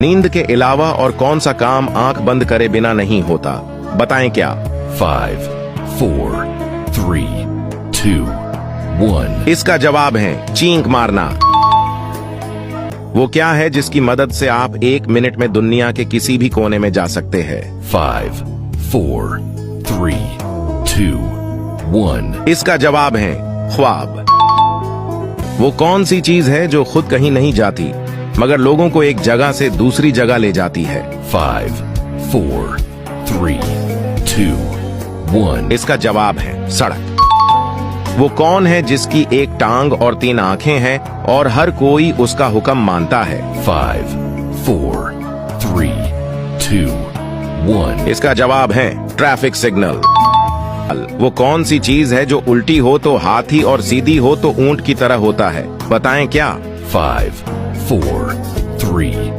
नींद के अलावा और कौन सा काम आंख बंद करे बिना नहीं होता, बताएं क्या? 5, 4, 3, 2, 1. इसका जवाब है चींक मारना। वो क्या है जिसकी मदद से आप 1 मिनट में दुनिया के किसी भी कोने में जा सकते हैं? 5, 4, 3, 2, 1. इसका जवाब है ख्वाब। वो कौन सी चीज है जो खुद कहीं नहीं जाती मगर लोगों को एक जगह से दूसरी जगह ले जाती है? 5, 4, 3, 2, 1. इसका जवाब है सड़क। वो कौन है जिसकी एक टांग और 3 आंखें हैं और हर कोई उसका हुक्म मानता है? 5, 4, 3, 2, 1. इसका जवाब है ट्रैफिक सिग्नल। वो कौन सी चीज है जो उल्टी हो तो हाथी और सीधी हो तो ऊंट की तरह होता है, बताएं क्या? 5, 4, 3,